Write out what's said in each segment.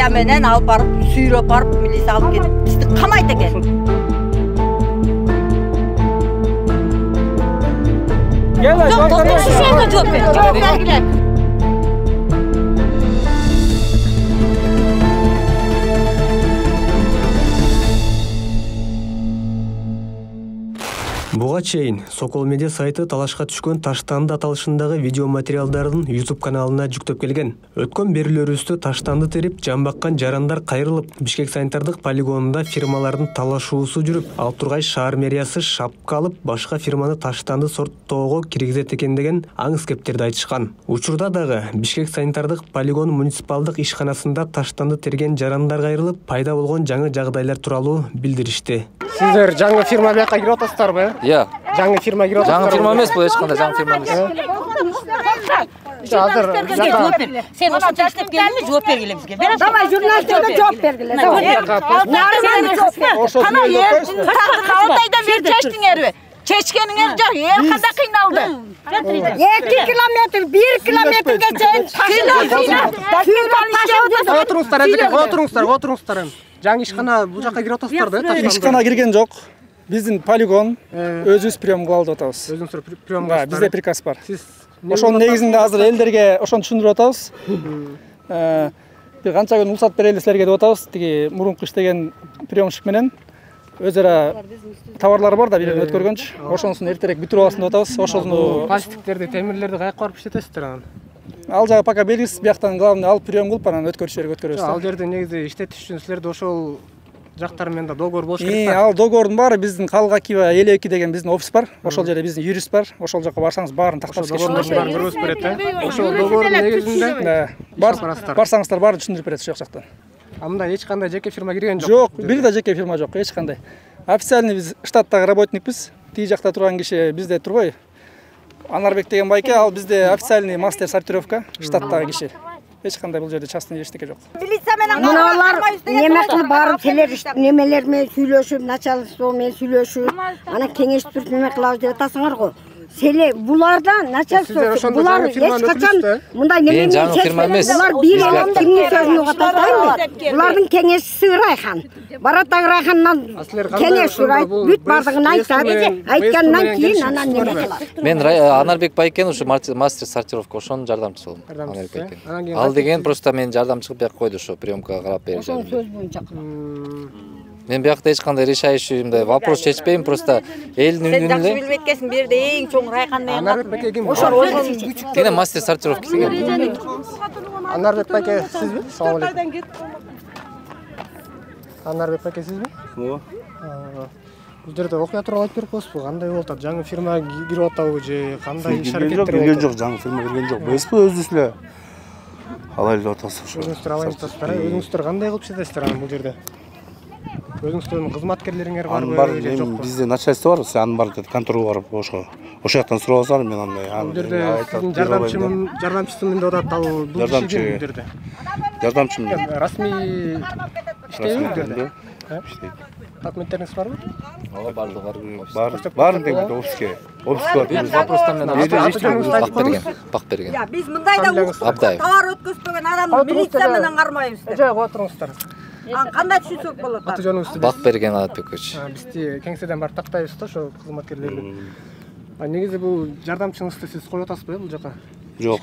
милиция менен алып барып, сүйрөп барып, милиция алып кетип, бизди камайт экен. Жоқ бергиле. Буга чейин Сокол Медиа сайты талашка түшкөн Таштанды аталышындагы видео материалдарын YouTube каналына жүктөп келген. Өткөн берүүлөрүбүздө Таштанды терип жамбаккан жарандар кайрылып, Бишкек санитардык полигонунда фирмалардын талашуусу жүрүп, ал тургай шаар мэриясы шапка алып, башка фирманы Таштанды сорттоого киргизет экен деген аңыз кептерди айтышкан. Учурда дагы Бишкек санитардык полигон муниципалдык ишканасында Таштанды терген жарандар кайрылып, пайда болгон жаңы жагдайлар тууралуу билдиришти. Сиздер жаңы фирма бияка кирип атасыздарбы? Иә. Жаңы фирма кирип атасыздар. Жаңы фирма эмес бул, эч кандай жаңы фирма эмес. Сен ошентип иштеп келдиңби, жооп бергиле бизге. Давай журналисттерге жооп бергиле. Калтайдан бери чечтиңерби? Чечкениңер жок, эл кандай кыйналды. 2 километр, 1 километрге чейин Отуруңуздар. Жаңы ишкана бул жака кирип атасыздар да? Ишкана кирген жок. Биздин полигон өзүбүз прием кылып алып атабыз. Өзүңүздөр прием кыласыздар. Бизде приказ бар. Сиз ошонун негизинде азыр элдерге ошону түшүндүрүп атабыз. Бир канча күн уруксат берели силерге деп атабыз. Тиги мурунку иштеген приемщик менен өз ара товарлар бар да бирин өткөргөнчү. Ошонусун эртерээк бүтүрүп алсын деп атабыз. Ошону пластиктерди, темирлерди каяка барып иштетесиздер анан? Ал жагы пока белгисиз, бияктан главный алып прием кылып анан өткөрүш жерге өткөрөбүз. Ал жерде негизи иштетиш үчүн силерде ошол жактар менен да договор болуш керек да. Ал договордун баары биздин Калгакиева 52 деген биздин офис бар. Ошол жерде биздин юрист бар. Ошол жака барсаңыз баарын тактап договордун баарын көрүп берет да. Ошол договордун негизинде барсаңыздар баарын түшүндүрүп берет ошол жактан. Анда эч кандай жеке фирма кирген жок. Жок, бир да жеке фирма жок, эч кандай. Официальный биз штаттагы работникпиз. Тиги жакта турган киши бизде турбой. Анарбек деген байке, ал бизде официальный мастер сортировка, штаттагы киши. Эч кандай бул жерде частный эчтеке жок. Милиция менен мыналар неме кылып барып келер немелер менен сүйлөшүп, начальство менен сүйлөшүп, анан кеңешип неме кылабыз деп атасыңар го. Селе булардан начальство булар эч качан мындай неме булар бир элем кимдин сөзүн угатпайбы? Булардын кеңешчиси Райхан. Баратагы Райхандан кеңеш сурайт, бүт бардыгын айтат. Айткандан кийин анан неме кылат. Мен Анарбек байкен ушу мастер сортировка ошонун жардамчысы болдум. Анарбек байкен. Ал деген просто мен жардамчы кылып бияка койду ошо приемкага карап беришет. Ошол сөз боюнча. Мен биякта эч кандай решающий мындай вопрос чечпейм, просто элдин үнүнө. Сен жакшы билбейт экенсиң, бир жерде эң чоң Райхан деген. Анарбек байке ким? Кene мастер сортировка деген. Анарбек байке сизби? Салам алейкум. Анарбек байке сизби? Ооба. Бул жерде окуя тууралуу айтып берип коесузбу? Кандай болуп атат? Жаңы фирма кирип атабы же кандай иш аракеттер болуп атат? Жок, жаңы фирма кирген жок. Бизби өзүбүз эле алайлы деп атасыз ошо. Өзүңүздөр алайын деп атасыздар. Өзүңүздөр кандай кылып иштетесиздер анан бул жерде? Өзүңүздөрдүн кызматкерлериңер барбы же жокпу? Бизде начальство бар, анын баары контролго барып ошо жактан сурап алсаңар мен андай. Бул жерде сиздин жардамчысымын деп атат, ал бул иши ким бул жерде? Жардамчым. Расмий иштейби бул жерде? Иштейт. Документтериңиз барбы? Ооба, бардыгы баарын тең офиске. Офиске Биз вопростан менен бак берген. Биз мындайда товар өткөзбөгөн адамды милиция менен кармайбыз. Жок, отуруңуздар. Кандай түшүнсөк болот? Аты жөнүңүздү Бак берген Алатбекович. Бизди кеңседен барып тактайбыз да ошо кызматкерлерди. Негизи бул жардамчыңызды сиз коюп атасызбы бул жака? Жок,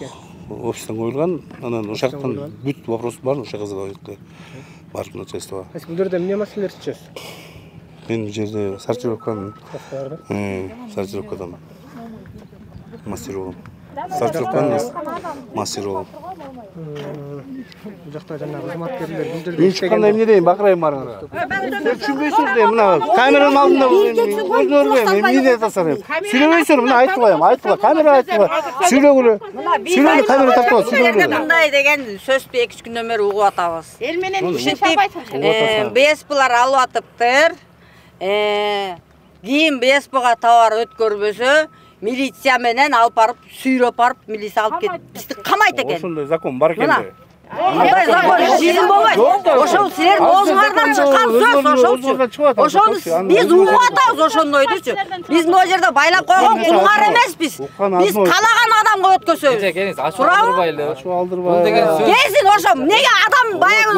офистен коюлган, анан ошол жактан бүт вопрос бар, ошо кызга барып начальствого. Бул жерде эмне маселелерди чечесиз? Мен бул жерде сортировканын сортировкадан мастер болом. Сортировканын мастер болом. Бул жакта жана кызматкерлер бул жерде эч кандай эмне дейм, бакырайым барыңар. Түшүнбөйсүңөр да, мына камеранын алдында өзүңөр эмне деп атасыңар. Сүйлөбөйсүңөр, мына айтып коем, камерага айтып коем. Сүйлөгүлө, камера тартып сүйлөгүлө. Мындай деген сөздү 2-3 күндөн бери угуп атабыз. Эл менен ишетип, БСПлар алып атыптыр. Кийин БСПга товар өткөрбөсө, милиция менен алып барып, сүйрөп барып, милиция алып кетип, бизди камайт экен. Ошондой закон бар экен да. Андай закон жизнь болбойт. Ошол силер оозуңардан чыккан сөз ошолчу. Ошону биз угуп атабыз ошондойдучу. Биз могу жерде байлап койгон кулгар эмеспиз. Биз каалаган адамга өткөзөбүз. Келиңиз, ачуу алдырбайлы. Бул деген сөз. Келсин ошо. Неге адам баягы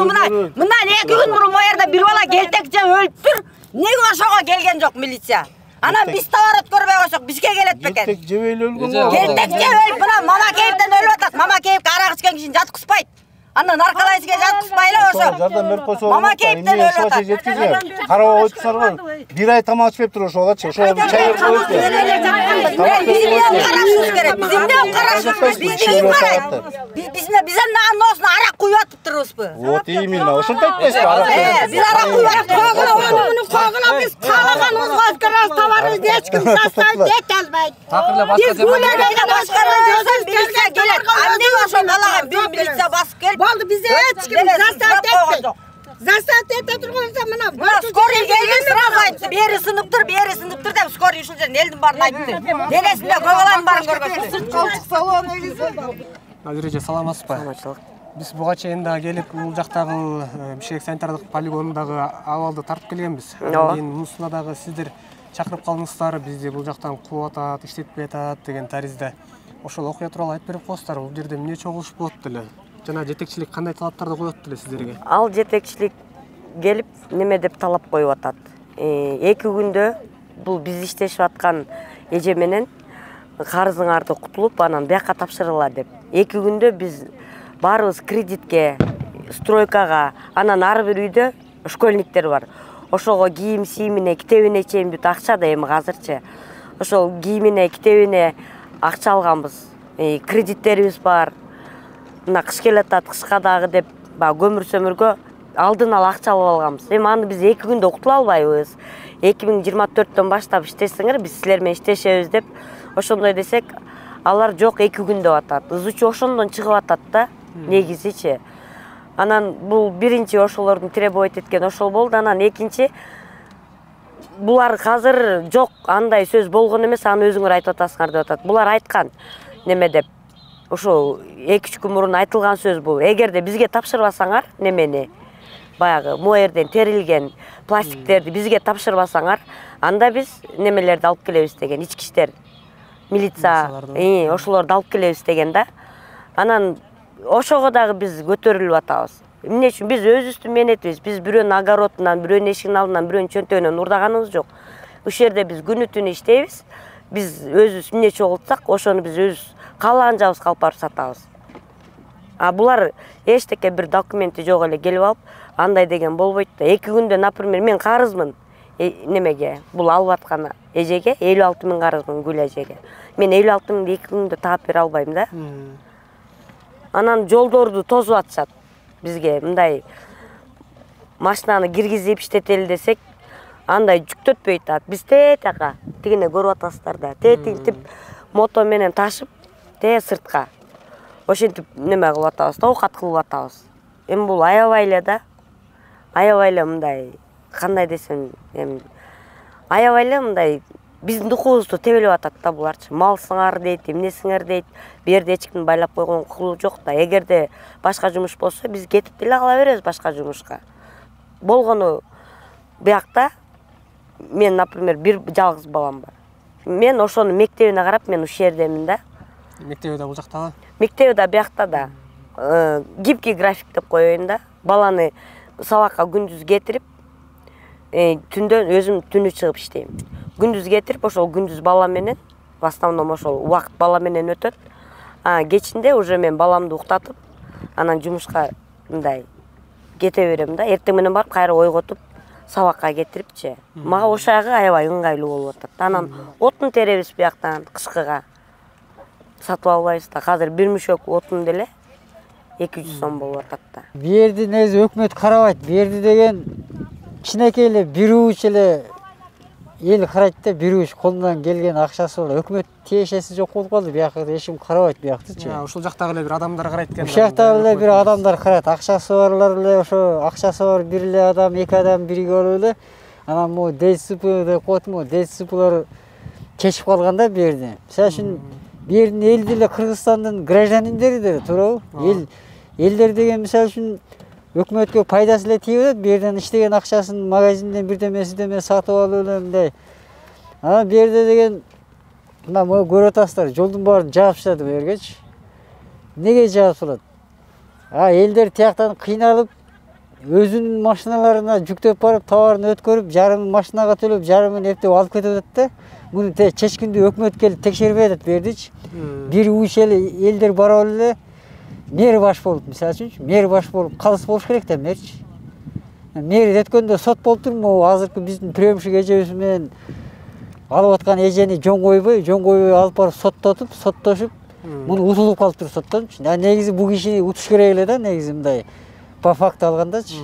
мындан 2 күн мурун бу жерде бир бала келтек же өлүптүр. Неге ошого келген жок милиция? Анан биз товар өткөрбөй койсок бизге келет бекен. Келтек жебей өлгөн го. Келтек же өлүп мына мама кейиптен өлүп атат. Мама кейипке арак ичкен кишини жаткызбайт. Анда нарколайсизге жаткызбайлы ошо. Жардам берип койсо. Мама кейиптен өлүп атат. Карабак ойткусарбы? Бир ай тамак ичпеп туруп ошогочу. Ошого чай берип коюп. Бизден карашыбыз керек. Бизден карашыбыз. Бизди ким карайт? Бизден наган ноосуна арак куюп атыптырбызбы? Вот именно. Ошонтип айтпайсызбы? Биз арак куюп атып когуна биз каалаганыбызга өткөрөбүз. Товарыбызды эч ким заставить эте албайт. Такырла башка Биз башкарып милиция келет. Андек ошо балага бир милиция басып келип Болду bizde hiç kim zastavit etmedi. Zastavit ete turgunsa Мына скорый келген сразу айтты. Бери сыныптыр деп скорый ушул жерден элдин баарын айтты. Денесинде көгаланын баарын көргөздү. Сырткы чыкса негизи. Азиреже саламатсызбы? Саламатчылык. Биз буга чейин да келип бул жактагы Бишкек санитардык полигонундагы абалды тартып келгенбиз. Кийин мунусуна дагы сиздер чакырып калдыңыздар, бизди бул жактан кууп атат, иштетпей атат деген таризде. Ошол окуя тууралуу айтып берип коесуздар. Бул жерде эмне чогулуш болот деле? Жана жетекчилик кандай талаптарды коет деле сиздерге? Ал жетекчилик келип неме деп талап коюп атат. 2 күндө бул биз иштешип аткан эже менен карызыңарды кутулуп, анан бияка тапшырыла деп. 2 күндө биз баарыбыз кредитке, стройкага, анан ар бир үйдө школьниктер бар. Ошого кийим, сийимине, китебине чейин бүт акча да эми азырчы. Ошол кийимине, китебине акча алганбыз. Кредиттерибиз бар. Мына кыш келатат, кышка дагы деп, көмүр сөмүргө алдын ала акча алып алганбыз. Эми аны биз 2 күндө кутула албайбыз. 2024-төн баштап иштесеңер, биз силер менен иштешебиз деп ошондой десек, алар жок 2 күн деп атат. Изучу ошондон чыгып атат да, негизичи. Анан бул биринчи ошолордун требовать эткен ошол болду. Анан экинчи булар азыр жок, андай сөз болгон эмес, аны өзүңөр айтып атасыңар деп атат. Булар айткан неме деп. Ошо 2-3 күн мурун айтылган сөз бул. Эгерде бизге тапшырбасаңар немени, баягы моерден терилген пластиктерди бизге тапшырбасаңар, анда биз немелерди алып келебиз деген, ички иштер, милиция, ошолорду алып келебиз деген да. Анан ошого дагы биз көтөрүлүп атабыз. Эмне үчүн биз өзүбүздүн менетибиз, биз бирөөнүн огородунан, бирөөнүн эшигинин алдынан, бирөөнүн чөнтөгүнөн урдаганыбыз жок. Ушул жерде биз күнү-түнү иштейбиз. Биз өзүбүз эмне чогултсак, ошону биз өзүбүз каалаган жабыз калып барып сатабыз. Булар эчтеке бир документи жок эле келип алып, андай деген болбойт да. 2 күндө, например, мен карызмын немеге, бул алып аткан эжеге 56 000 карызмын, Гүл эжеге. Мен 56 000 2 күндө таап бере албайм да. Анан жолдорду тозуп атышат. Бизге мындай машинаны киргизип иштетели десек, андай жүктөтпөй атат. Биз тетага, тигине көрүп атасыздар да. Тетинтип мото менен ташып, сыртка. Ошентип неме кылып атабыз, оокат кылып атабыз. Эми бул аябай эле да. Аябай эле мындай, кандай десем, эми аябай эле мындай биздин укугубузду тебелеп атат да буларчы. Малсыңар дейт, эмнесиңер дейт. Бу жерде эч кимдин байлап койгон укугу жок да. Эгерде башка жумуш болсо, биз кетип деле кала беребиз башка жумушка. Болгону биякта мен, например, бир жалгыз балам бар. Мен ошону мектебине карап, мен ушул жердемин да. Мектеби да бул жактагы? Мектеби да биякта да. Гибкий график деп коеюн да. Баланы сабакка күндүз кетирип, түндөн өзүм түнү чыгып иштейм. Күндүз кетирип, ошол күндүз бала менен, в основном ошол убакыт бала менен өтөт. Кечинде уже мен баламды уктатып, анан жумушка мындай кете берем да. Эртең менен барып кайра ойготуп, сабакка кетирипчи. Мага ошагы аябай ыңгайлуу болуп атат. Анан отун теребиз бияктан кышкыга. Сатып албайбыз да. Азыр бир мешок отун деле 200 сом болуп атат да. Бу жерди негизи өкмөт карабайт. Бу жерди деген кичинекей эле бир уч эле эл карайт да, бир уч колунан келген акчасы бар. Өкмөт тиешеси жок болуп калды. Биякта эч ким карабайт бияктычы. Ушул жактагы эле бир адамдар карайт экен. Ушул жакта эле бир адамдар карайт. Акчасы барлар эле ошо акчасы бар бир эле адам, 2 адам бирге болуп эле анан могу ДСП деп коет, могу ДСПлар чечип калган да бу жерди. Мисалы үчүн бу жердин элди эле Кыргызстандын гражданиндери деле туурабы? Эл Элдер деген мисалы үчүн өкмөткө пайдасы эле тийип атат. Бу жерден иштеген акчасын магазинден бирдеме сатып алып эле мындай. Анан бу жерде деген мына көрүп атасыздар, жолдун баарын жаап тастады бу жергечи. Неге жаап салат? Элдер тияктан кыйналып, өзүнүн машиналарына жүктөп барып, товарын өткөрүп, жарымын машинага төлөп, жарымын эптеп алып кетип атат да. Муну чечкиндүү өкмөт келип текшербей атат бу жердечи. Бир уч элдер барып эле мэр баш болуп, мисалы үчүнчү, мэр баш болуп калыс болуш керек да мэрчи. Мэр өткөндө сот болуп турму? Азыркы биздин приемщик эжебиз менен алып аткан эжени жөн койбой алып барып соттошуп, муну утулуп калыптыр соттончу. Негизи бу кишини утуш керек эле да, негизи мындай по факту алгандачы.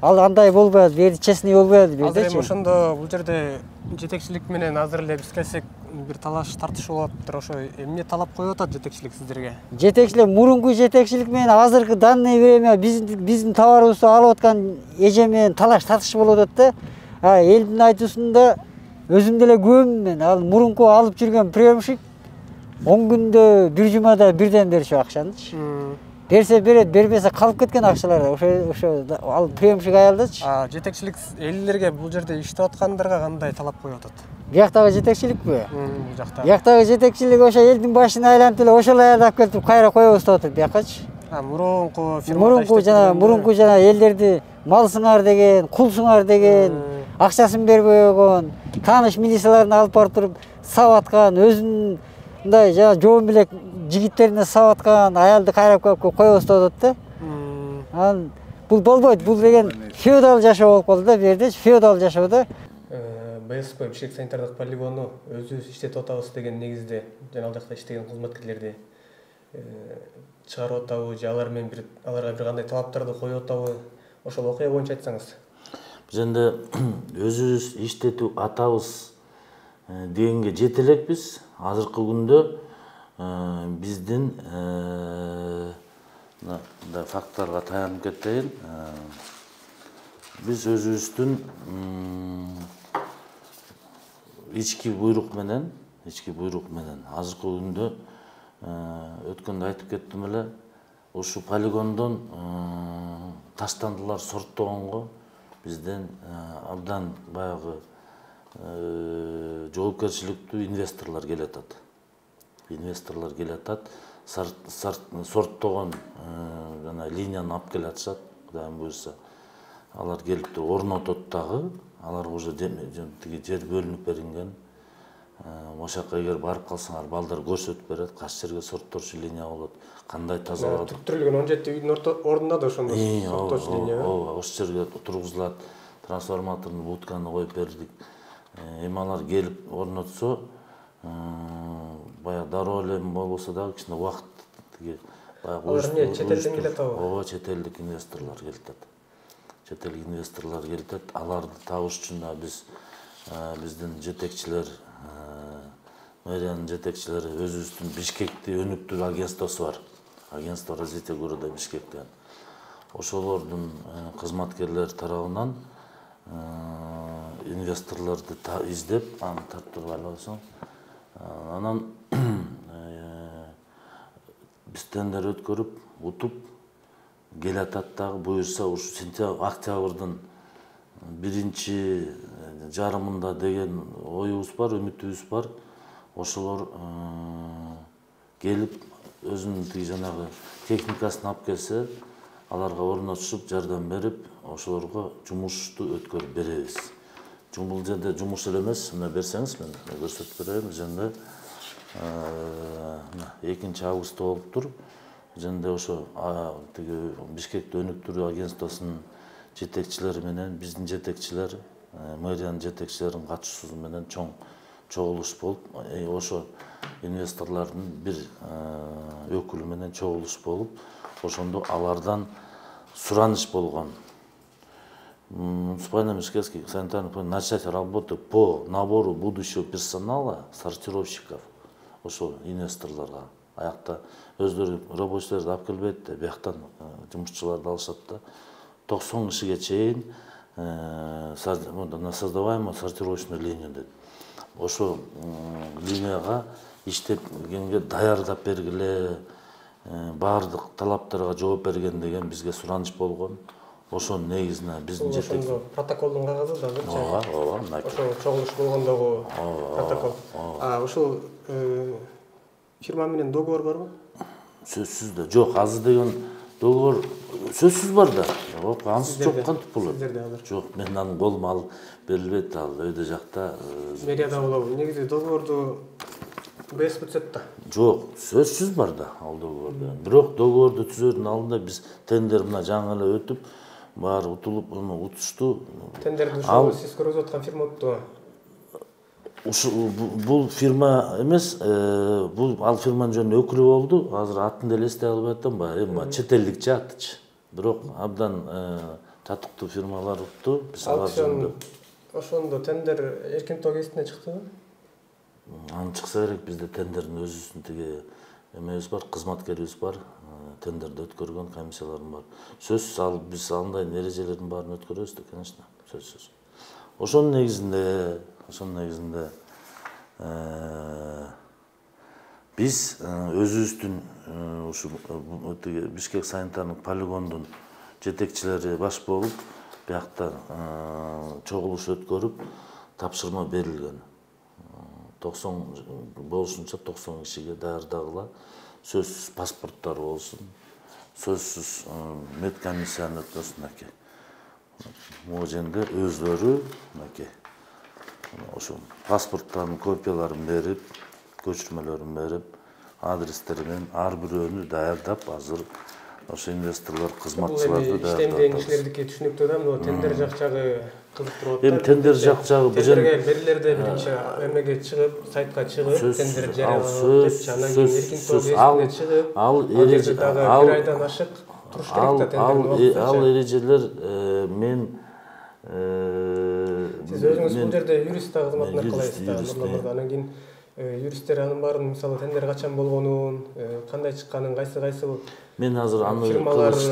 Ал андай болбой атат, бу жерде честный болбой атат бу жердечи. Азыр ошондо бул жерде жетекчилик менен азыр эле биз келсек бир талаш тартыш болуп атыптыр. Ошо эмне талап коюп атат жетекчилик сиздерге? Жетекчилик мурунку жетекчилик менен азыркы данный время биздин товарыбызды алып аткан эже менен талаш тартыш болуп атат да. Элдин айтуусунда өзүм деле күбөмүн мен. Ал мурунку алып жүргөн приемщик 10 күндө, бир жумада бирден беришип акчанычы. Берсе берет, бербесе калып кеткен акчалар. Ошо ал приемщик аялдачы. Жетекчилик элдерге бул жерде иштеп аткандарга кандай талап коюп атат? Бияктагы жетекчиликпи? Бул жакта. Бияктагы жетекчилик ошо элдин башын айлантып эле ошол аялды алып келип кайра коебуз деп атат биякачы. Мурунку жана элдерди малсыңар деген, кулсуңар деген, акчасын бербей койгон, тааныш милицияларын алып барып туруп сабаткан, өзүнүн мындай жана жоон белек жигиттерине сабаткан аялды кайрап коебуз деп атат да. Анан бул болбойт. Бул деген феодал жашоо болуп калды да бу жерде, феодал жашоо да. БСП Бишкек санитардык полигону өзүбүз иштетип атабыз деген негизде жана ал жакта иштеген кызматкерлерди чыгарып атабы же аларга бир кандай талаптарды коюп атабы? Ошол окуя боюнча айтсаңыз. Биз энди өзүбүз иштетип атабыз дегенге жете элекпиз. Азыркы күндө биздин мындай факттарга таянып кетейин. Биз өзүбүздүн ички буйрук менен азыркы күндө өткөндө айтып кеттим эле, ушу полигондон таштандылар сорттогонго бизден абдан баягы жоопкерчиликтүү инвесторлор келатат. Сорттогон жана линияны алып келатышат, Кудайым буйрса. Алар келип орнотот дагы, аларга уже жер бөлүнүп берилген. Ошол жака эгер барып калсаңар, балдар көрсөтүп берет, кайсы жерге сорттоочу линия болот, кандай тазаланат. Түптүрүлгөн 17 үйдүн ордунда да ошондо сорттоочу линия. Ооба, ошол жерге тургузулат, трансформатордун будканы коюп бердик. Эми алар келип орнотсо, баягы дароо эле болбосо дагы кичине убакыт алар эмне чет элден келет абы? Ооба, чет элдик инвесторлор келет. Аларды табыш үчүн биздин жетекчилер, мэриянын жетекчилери өзүбүздүн Бишкекти өнүктүрүү агентствосу бар. Агентство развития города Бишкек деген. Ошолордун кызматкерлери тарабынан инвесторлорду издеп, аны тартып алабыз. Анан биз тендер өткөрүп, утуп келатат дагы, буюрса ушу октябрдын биринчи жарымында деген оюбуз бар, үмүтүбүз бар. Ошолор келип өзүнүн жанагы техникасын алып келсе, аларга орнотушуп, жардам берип, ошолорго жумушту өткөрүп беребиз. Бул жерде жумуш эле эмес, мына берсеңиз мен көрсөтүп берейин. Жөнүндө 2 августта болуптур. Жөнүндө ошо Бишкекти өнүктүрүү агентствосунун жетекчилери менен биздин жетекчилер, мэриянын жетекчилеринин катышуусу менен чоң чогулуш болуп, ошо инвесторлордун бир өкүлү менен чогулуш болуп, ошондо алардан сураныч болгон. Муниципальный Бишкекский санитарный полигон начать работу по набору будущего персонала, сортировщиков, ошо инвесторлорго. Аякта өздөрү рабочийлерди алып келбейт да, бияктан жумушчуларды алышат да. 90 кишиге чейин создаваемую сортировочную линию дейт. Ошо линияга иштеп келгенге даярдап бергиле, баардык талаптарга жооп берген деген бизге сураныч болгон. Ошонун негизинде биздин жетек протоколдун кагазы да ооба мынакей. Ошо чогулуш болгондогу протокол. Ушул фирма менен договор барбы? Сөзсүз да жок, азыр деген договор сөзсүз бар да. Жок, ансыз жок кантип болот? Жок, мен анын колума алып берилбейт, ал өйдө жакта. Мэрияда болобу? Негизи договорду БСП түзөт да. Жок, сөзсүз бар да ал договордо. Бирок договорду түзөөрдүн алдында биз тендер мына жаңы эле өтүп, баары утулуп, утушту. Тендерди ошол сиз көрүп аткан фирма өттү. Бул фирма эмес, бул ал фирманын жөнүндө өкүлү болду. Азыр атын деле эстей албай атам, эми чет элдикчи атычы. Бирок абдан татыктуу фирмалар утту. Биз алар жөнүндө. Ошондо тендер эркин тоо кезине чыктыбы? Аны чыкса керек, бизде тендердин өзүбүздүн тиги эмебиз бар, кызматкерибиз бар. Тендерди өткөргөн комиссияларым бар. Сөзсүз ал биз андай эрежелердин баарын өткөрөбүз да, конечно, сөзсүз. Ошонун негизинде биз өзүбүздүн ушу Бишкек санитардык полигондун жетекчилери баш болуп, биякта чогулуш өткөрүп, тапшырма берилген. 90 болушунча 90 кишиге даярдагыла, сөзсүз паспорттар болсун, сөзсүз медкомиссияны өткөрсүн аке. Могу жерде өздөрү аке ошо паспорттардын копияларын берип, көчүрмөлөрүн берип, адрестерин ар бирөөнү даярдап, азыр ошо инвесторлор, кызматчыларды даярдап. Иштемдеген кишилердики түшүнүктүү да, мына тендер жакчагы кызыктырып атат. Эми тендер жакчагы бул жерге берилерде биринчи эмеге чыгып, сайтка чыгып, тендер жарыяланып, анан кийин эркин тоо кезине чыгып, ал бир айдан ашык туруш керек да тендердин. Ал эрежелер мен сиз өзүңүз бул жерде юрист кызматын аркалайсыз да, Нурлан мырза. Анан кийин юристтер анын баарын, мисалы тендер качан болгонун, кандай чыкканын, кайсы мен азыр аны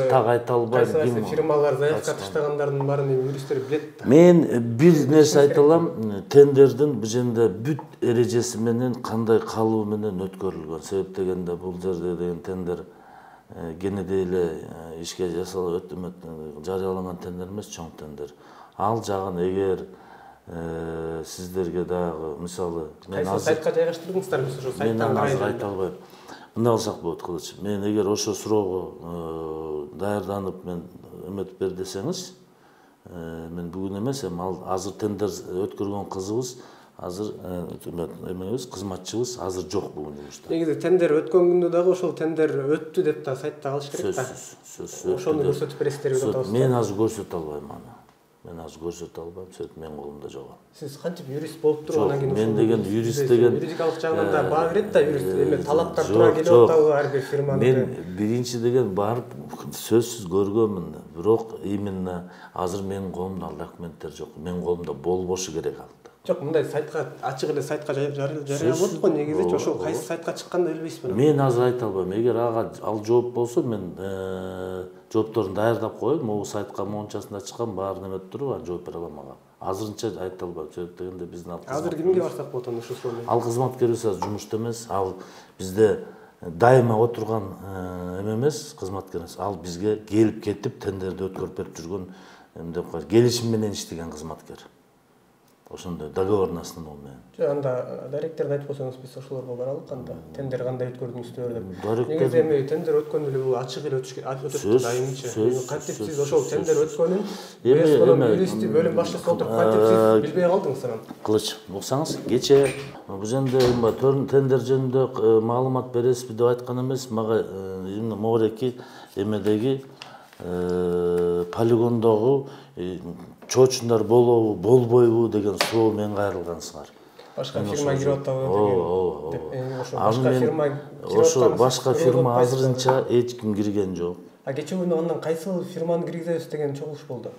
так айта албайм. Кайсы фирмалар заявка таштагандардын баарын юристтер билет да. Мен бир нерсе айта алам, тендердин бул жерде бүт эрежеси менен кандай калуу менен өткөрүлгөн. Себеп дегенде бул жерде деген тендер кенедей эле ишке жасалып жарыяланган тендер эмес, чоң тендер. Ал жагын эгер сиздерге дагы мисалы мен азыр сайтка жайгаштырдыңыздарбы, ошо сайттан карай айта албайм. Мындай кылсак болот, Кылыч. Мен эгер ошо суроого даярданып мен эметип бер десеңиз, мен бүгүн эмес, эми ал азыр тендер өткөргөн кызыбыз, азыр эмебиз, кызматчыбыз азыр жок бүгүн жумушта. Негизи тендер өткөн күндө дагы ошол тендер өттү деп да сайтта калыш керек да. Сөзсүз. Ошону көрсөтүп бересиздерби деп атабыз. Мен азыр көрсөтө албайм аны. Мен азыр көрсөтө албайм, себеп менин колумда жок. Сиз кантип юрист болуп туруп, анан кийин мен деген юрист деген юридикалык жагынан да баа берет да юрист. Эми талаптар туура келип атабы ар бир фирманын. Мен биринчи деген барып сөзсүз көргөнмүн, бирок именно азыр менин колумда ал документтер жок. Менин колумда болбошу керек ал. Жок, мындай сайтка ачык эле сайтка жарыяланат го, негизичи ошол кайсы сайтка чыкканын билбейсизби? Мен азыр айта албайм. Эгер ага ал жооп болсо, мен жоопторун даярдап коюм, могу сайтка мончасында чыккан баарын эметип туруп, аны жооп бере алам ага. Азырынча айта албайм, себеп дегенде биздин азыр кимге барсак болот аны ушул суроonu? Ал кызматкерибиз азыр жумушта эмес, ал бизде дайыма отурган эме эмес, кызматкерибиз. Ал бизге келип кетип тендерди өткөрүп берип жүргөн, деп коет, келишим менен иштеген кызматкер. Ошондой договордун основании менен. Жок, анда директорду айтып койсоңуз, биз ошолорго баралык, анда тендер кандай өткөрдүңүздөр деп. Негизи эми тендер өткөндө эле бул ачык эле өтөт дайымчы. Кантип сиз ошол тендер өткөнүн эми юристи бөлүм башчысы болуп кантип сиз билбей калдыңыз анан? Кылыч, уксаңыз, кече бул жерде тендер жөнүндө маалымат бересизби деп айткан эмес, мага Могуреки эмедеги полигондогу чоочундар болобу, болбойбу деген суроо менен кайрылгансыңар. Башка фирма кирип атабы деген. Башка фирма ошо башка фирма азырынча эч ким кирген жок. Кечээ күнү андан кайсыл фирманы киргизебиз деген чогулуш болду.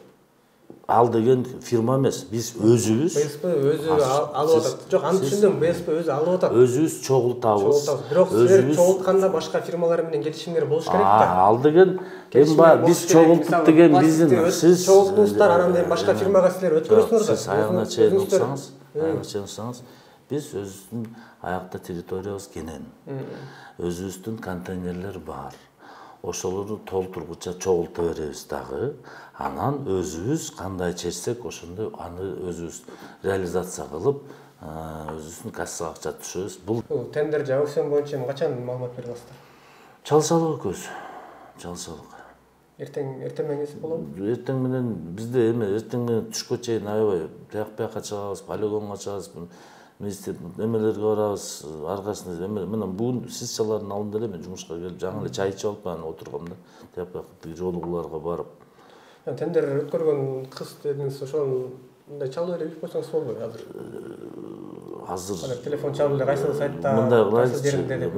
Ал деген фирма эмес, биз өзүбүз. БСП өзү алып атат. Жок, аны түшүндүм, БСП өзү алып атат. Өзүбүз чогултабыз. Бирок силер чогултканда башка фирмалар менен келишимдер болуш керек да. Ал деген биз чогулттук деген биздин сиз чогулттуңуздар, анан башка фирмага силер өткөрөсүңөр да. Сиз аягына чейин уксаңыз, Биз өзүбүздүн аякта территориябыз кенен. Өзүбүздүн контейнерлер бар. Ошолорду толтургуча чогулта беребиз дагы. Анан өзүбүз кандай чечсек, ошондой аны өзүбүз реализация кылып, өзүбүздүн кассага акча түшүрөбүз. Бул тендер же аукцион боюнча качан маалымат бере аласыздар? Чалсалык көз. Чалсалык. Эртең менен болобу? Эртең менен бизде эртең менен түшкө чейин аябай бияка чыгабыз, полигонго чыгабыз, немелерге барабыз, аркасында мына бүгүн сессиялардын алдында эле мен жумушка келип жаңы эле чай ичип алып анан отургам да. Тияп жолугуларга барып. Тендер өткөргөн кыз дедиңиз, ошондой чалып эле үйүп койсоңуз болбойбу азыр? Телефон чалып эле кайсы сайтта, кайсы жеринде деп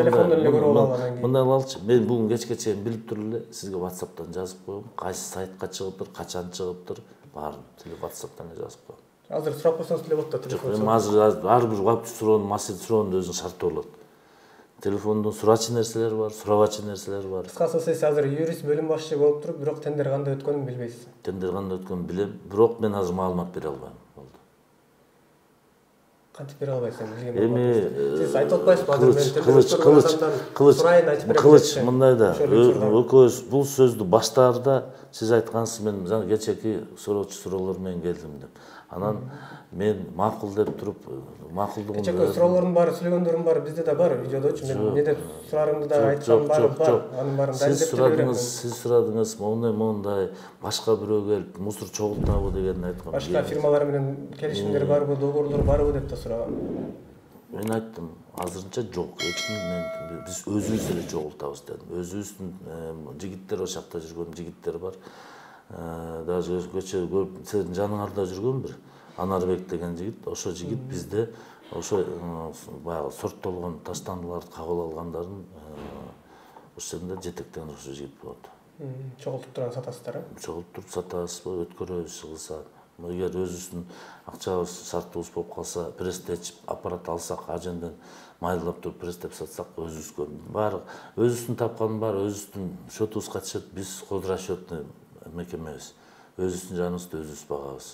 телефондон эле көрүп алып анан кийин. Мындай кылалычы, мен бүгүн кечке чейин билип туруп эле сизге WhatsApp'тан жазып коем. Кайсы сайтка чыгыптыр, качан чыгыптыр, баарын WhatsApp'тан эле жазып коем. Азыр сурап койсоңуз деле болот да телефон. Эми азыр ар бир вакыт суроонун, маселе суроонун өзүнүн шарты болот. Телефондон сурачы нерселер бар, сурабачы нерселер бар. Кыскасы сиз азыр юрист бөлүм башчы болуп туруп, бирок тендер кандай өткөнүн билбейсиз. Тендер кандай өткөнүн билем, бирок мен азыр маалымат бере албайм. Болду. Кантип бере албайсың билген маалымат? Сиз айтып атпайсызбы? Кылыч мындай да, экөөбүз бул сөздү баштаарда сиз айткансыз, мен кечээки суроочу суроолор менен келдим деп. Анан мен макул деп туруп, макулдугун кечээки суроолордун баары, сүйлөгөндөрдүн баары бизде да бар, видеодочу. Мен эмне деп сурарымды да айткам бар. Анын баарын далилдеп берем. Сиз сурадыңыз, мондай, башка бирөө келип мусор чогултабы дегенди айткам. Башка фирмалар менен келишимдер барбы, договорлор барбы деп да сурагам. Мен айттым, азырынча жок. Биз өзүбүз эле чогултабыз дедим. Өзүбүздүн жигиттер, ошол жакта жүргөн жигиттер бар. Даже сиздин жаныңарда жүргөн бир Анарбек деген жигит, ошо жигит бизде ошо баягы сорттолгон таштандыларды кабыл алгандардын ошол жерде жетектеген ошо жигит болот. Чогултуп турган сатасыздар, Чогултуп сатасызбы, өткөрөбүз кылса. Эгер өзүбүздүн акчабыз, шартыбыз болуп калса, пресстечип аппарат алсак, аженден майдалап туруп пресстеп сатсак, өзүбүзгө баары өзүбүздүн тапкан бар, өзүбүздүн счетубузга түшөт. Биз хозрасчетный мекемебиз. Өзүбүздүн жаныбызды өзүбүз багабыз.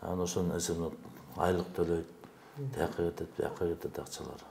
Анан ошонун эсебинен айлык төлөйт, тияка кетет, бияка кетет акчалар.